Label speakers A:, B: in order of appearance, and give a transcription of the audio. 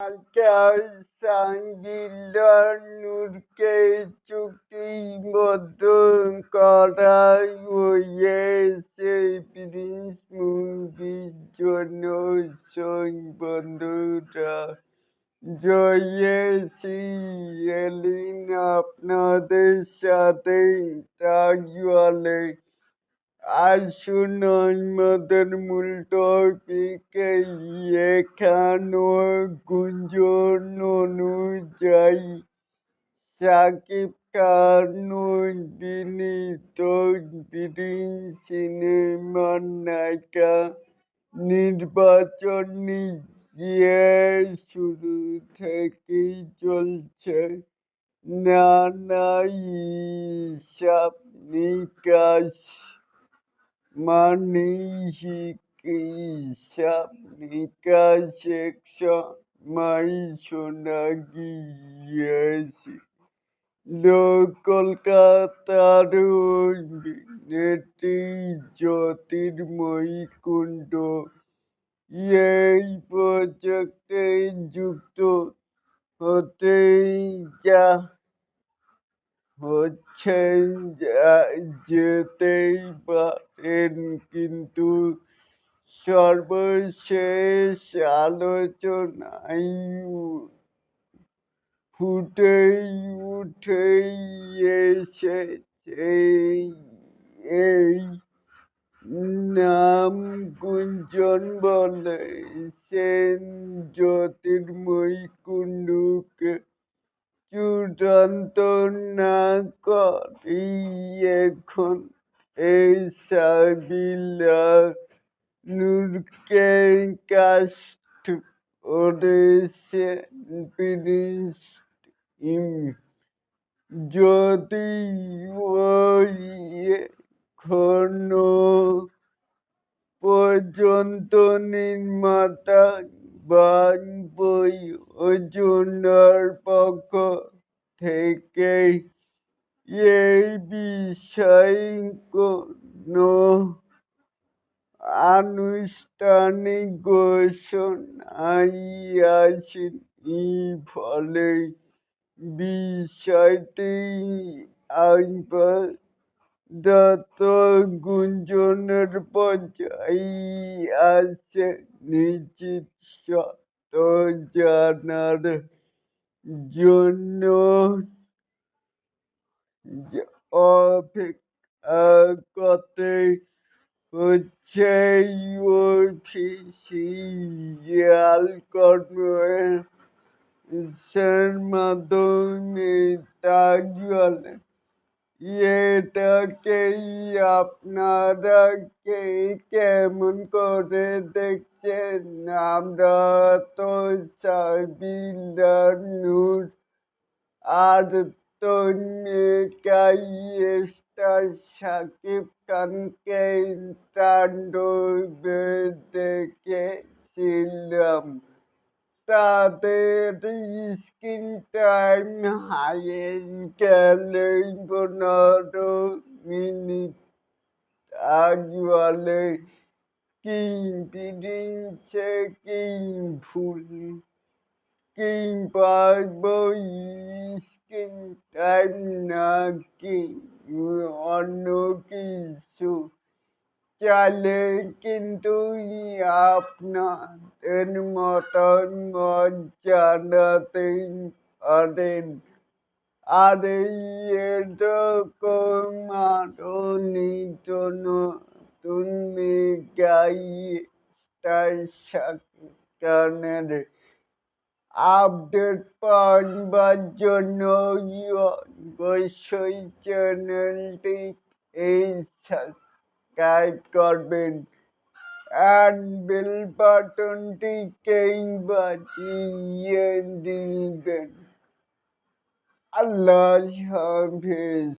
A: ঢাকার সাংবিল্লানুরকে চুক্তিবদ্ধ করা হয়েছে প্রিন্স মুভির জন্য। বন্ধুরা, জয়েছি এলিন আপনাদের সাথে তাজওয়ালে। আসুন আমাদের মূল টপিকে। এখানো গুঞ্জন অনুযায়ী শাকিব খান অভিনীত প্রিন্স সিনেমার নায়িকা নির্বাচন নিয়ে শুরু থেকেই চলছে নানা হিসাব নিকাশ। মানে হিসাব নিকাশ এক সময় শোনা গিয়েছিল কলকাতার অভিনেত্রী জ্যোতির্ময়ী কুণ্ডু এই প্রজেক্টে যুক্ত হতে যেতেই পারেন, কিন্তু সর্বশেষ আলোচনায় উঠে এসেছে এই নাম। গুঞ্জন বলছেন জ্যোতির্ময়ী কুণ্ডুকে চূড়ান্ত না করেই এখন সাবিলা নূরকে কাস্ট করেছেন প্রিন্স। যদিও এখনো পর্যন্ত নির্মাতা বা প্রযোজনার পক্ষ থেকে এই বিষয়ে কোনো আনুষ্ঠানিক ঘোষণাই আসেনি, ফলে বিষয়টি আপাতত গুঞ্জনের পর্যায়ে আছে। নিশ্চিত সত্য জানার জন্য অপেক্ষা করতে হচ্ছে। অফিসিয়াল কনভারসেশনের মাধ্যমে তাজওয়ালে এটাকেই আপনারা কেমন করে দেখছেন? আমরা তো সাবিলা নূর আর তন্নিকাই স্টার শাকিব খানকে তাণ্ডবে দেখেছিলাম। তাদের স্ক্রিন টাইম হারিয়ে গেলে 15 মিনিট। তাজওয়ালে কি প্রিন্সে কি ভুল, কিংবা স্ক্রিন টাইম নাকি অন্য কিছু? চাইলে কিন্তু আপনাদের মতামত জানাতে পারেন। আর এরকম আরো নিত্য নতুন মেগা স্টার শাকিব খানের আপডেট পাওয়ার জন্য অবশ্যই চ্যানেলটি সাবস্ক্রাইব করবেন আর বেল বাটনটিকে বাজিয়ে দিবেন। আল্লাহ হাফেজ।